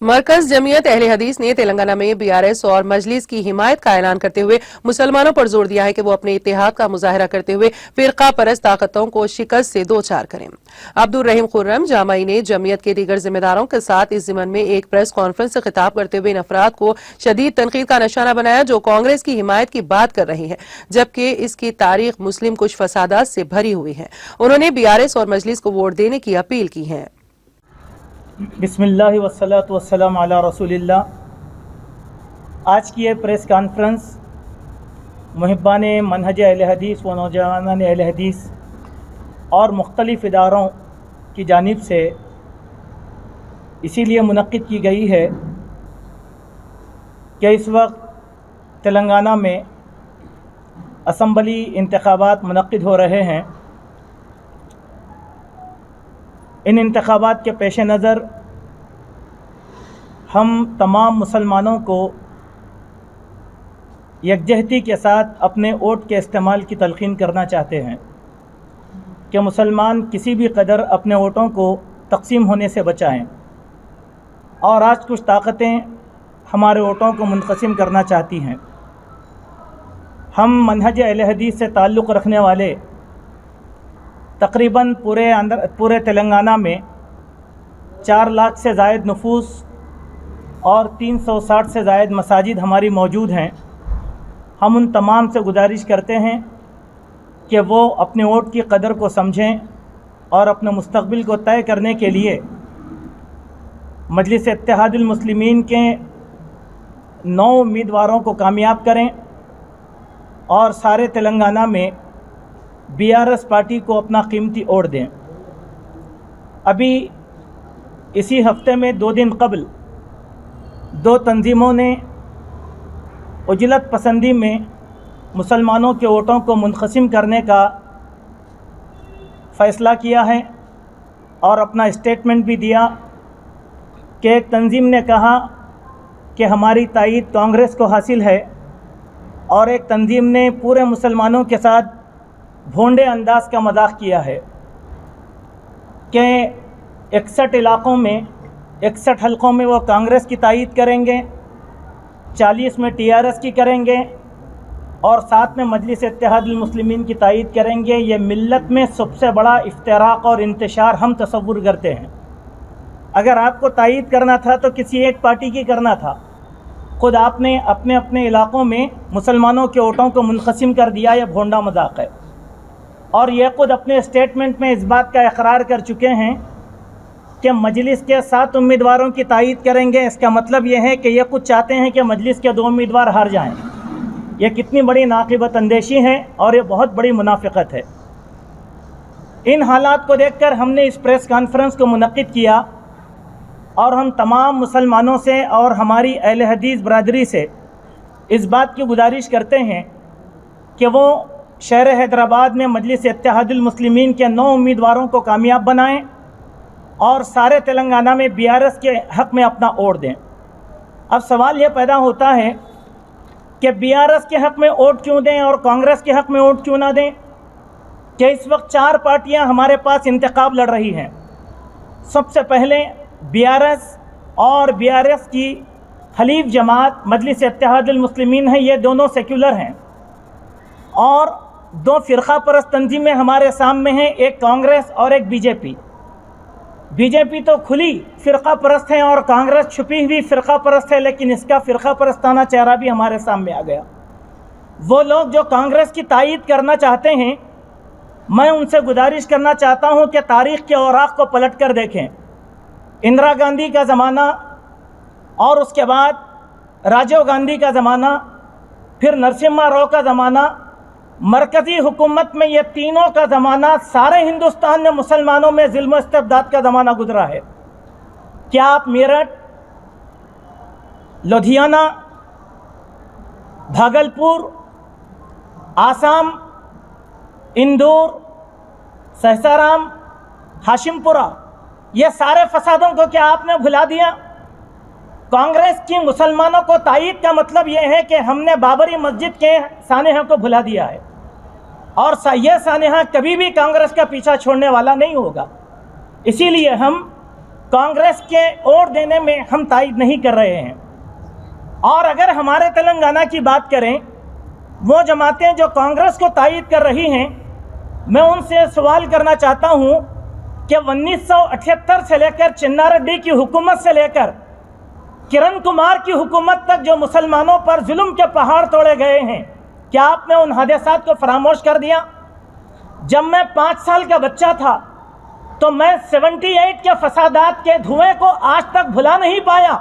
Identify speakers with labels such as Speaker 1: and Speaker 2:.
Speaker 1: मरकज जमीयत अहले हदीस ने तेलंगाना में बीआरएस और मजलिस की हिमायत का ऐलान करते हुए मुसलमानों पर जोर दिया है कि वो अपने इत्तेहाद का मुजाहरा करते हुए फिरका परस्त ताकतों को शिकस्त से दो चार करें। अब्दुल रहीम खुर्रम जामाई ने जमीयत के दीगर जिम्मेदारों के साथ इस ज़िमन में एक प्रेस कॉन्फ्रेंस से खिताब करते हुए इन अफराद को शदीद तनकीद का निशाना बनाया जो कांग्रेस की हिमायत की बात कर रही है, जबकि इसकी तारीख मुस्लिम कुछ फसादात से भरी हुई है। उन्होंने बीआरएस और मजलिस को वोट देने की अपील की है।
Speaker 2: बिस्मिल्लाह वस्सलातु वस्सलाम अला रसूलिल्लाह। आज की ये प्रेस कॉन्फ्रेंस मुहिब्बान मनहज अहले हदीस व नौजवानान अहले हदीस और मुख्तलिफ़ इदारों की जानिब से इसीलिए मुनक्किद की गई है कि इस वक्त तेलंगाना में असम्बली इंतखाबात मुनक्किद हो रहे हैं। इन इंतखाबात के पेश नज़र हम तमाम मुसलमानों को यकजहती के साथ अपने वोट के इस्तेमाल की तलक़ीन करना चाहते हैं कि मुसलमान किसी भी कदर अपने वोटों को तकसीम होने से बचाएं। और आज कुछ ताकतें हमारे वोटों को मुनक़सिम करना चाहती हैं। हम मनहज अहले हदीस से ताल्लुक़ रखने वाले तकरीबन पूरे तेलंगाना में 4 लाख से ज़ायद नफूस और 360 से ज़ायद मसाजिद हमारी मौजूद हैं। हम उन तमाम से गुजारिश करते हैं कि वो अपने वोट की कदर को समझें और अपने मुस्तक़बिल को तय करने के लिए मजलिस इत्तेहादुल मुस्लिमीन के 9 उम्मीदवारों को कामयाब करें और सारे तेलंगाना में बीआरएस पार्टी को अपना कीमती वोट दें। अभी इसी हफ्ते में 2 दिन कबल 2 तंजीमों ने उजलत पसंदी में मुसलमानों के वोटों को मुनक़सिम करने का फ़ैसला किया है और अपना स्टेटमेंट भी दिया कि एक तंजीम ने कहा कि हमारी तायीद कांग्रेस को हासिल है और एक तंजीम ने पूरे मुसलमानों के साथ भोंडे अंदाज का मजाक किया है कि 61 इलाक़ों में 61 हलकों में वो कांग्रेस की तायीद करेंगे, 40 में टीआरएस की करेंगे और 7 में मजलिस इत्तेहादुल मुस्लिमीन की तायीद करेंगे। ये मिल्लत में सबसे बड़ा इफ्तिराक और इंतशार हम तसव्वुर करते हैं। अगर आपको तायीद करना था तो किसी एक पार्टी की करना था। खुद आपने अपने अपने इलाक़ों में मुसलमानों के वोटों को मुनक़सिम कर दिया। यह भोंडा मजाक है। और ये खुद अपने स्टेटमेंट में इस बात का इकरार कर चुके हैं कि मजलिस के 7 उम्मीदवारों की तायीद करेंगे। इसका मतलब ये है कि ये कुछ चाहते हैं कि मजलिस के 2 उम्मीदवार हार जाएं। ये कितनी बड़ी नाक़िबत अंदेशी है और ये बहुत बड़ी मुनाफ़िक़त है। इन हालात को देखकर हमने इस प्रेस कॉन्फ्रेंस को मुनक्किद किया और हम तमाम मुसलमानों से और हमारी अहले हदीस बरादरी से इस बात की गुजारिश करते हैं कि वो शहर हैदराबाद में मजलिस इत्तेहादुल मुस्लिमीन के 9 उम्मीदवारों को कामयाब बनाएं और सारे तेलंगाना में बीआरएस के हक़ में अपना वोट दें। अब सवाल ये पैदा होता है कि बीआरएस के हक़ में वोट क्यों दें और कांग्रेस के हक़ में वोट क्यों ना दें, कि इस वक्त 4 पार्टियां हमारे पास इंतखाब लड़ रही हैं। सबसे पहले बीआरएस और बीआरएस की हलीफ जमात मजलिस इत्तेहादुल मुस्लिमीन है। ये दोनों सेक्युलर हैं और 2 फ़िरक़ा परस्त तंजीमें हमारे सामने हैं, एक कांग्रेस और एक बीजेपी। बीजेपी तो खुली फ़िरक़ा परस्त है और कांग्रेस छुपी हुई फ़िरक़ा परस्त है, लेकिन इसका फ़िरक़ा परस्ताना चेहरा भी हमारे सामने आ गया। वो लोग जो कांग्रेस की तायीद करना चाहते हैं, मैं उनसे गुजारिश करना चाहता हूं कि तारीख़ के औराक़ को पलट कर देखें। इंदिरा गांधी का ज़माना और उसके बाद राजीव गांधी का ज़माना, फिर नरसिम्हा राव का ज़माना, मरकज़ी हुकूमत में ये तीनों का ज़माना, सारे हिंदुस्तान में मुसलमानों में ज़ुल्म इस्तिबदाद का ज़माना गुजरा है। क्या आप मेरठ, लुधियाना, भागलपुर, आसाम, इंदौर, सहसाराम, हाशिमपुरा, ये सारे फसादों को क्या आपने भुला दिया? कांग्रेस की मुसलमानों को तायीद का मतलब ये है कि हमने बाबरी मस्जिद के सानेहा को भुला दिया है और यह सानेहा कभी भी कांग्रेस का पीछा छोड़ने वाला नहीं होगा। इसीलिए हम कांग्रेस के वोट देने में हम तायद नहीं कर रहे हैं। और अगर हमारे तेलंगाना की बात करें, वो जमातें जो कांग्रेस को तायद कर रही हैं, मैं उनसे सवाल करना चाहता हूं कि 1978 से लेकर चिन्नारेड्डी की हुकूमत से लेकर किरण कुमार की हुकूमत तक जो मुसलमानों पर जुल्म के पहाड़ तोड़े गए हैं, क्या आपने उन हादसात को फरामोश कर दिया? जब मैं 5 साल का बच्चा था तो मैं 78 के फसादात के धुएं को आज तक भुला नहीं पाया।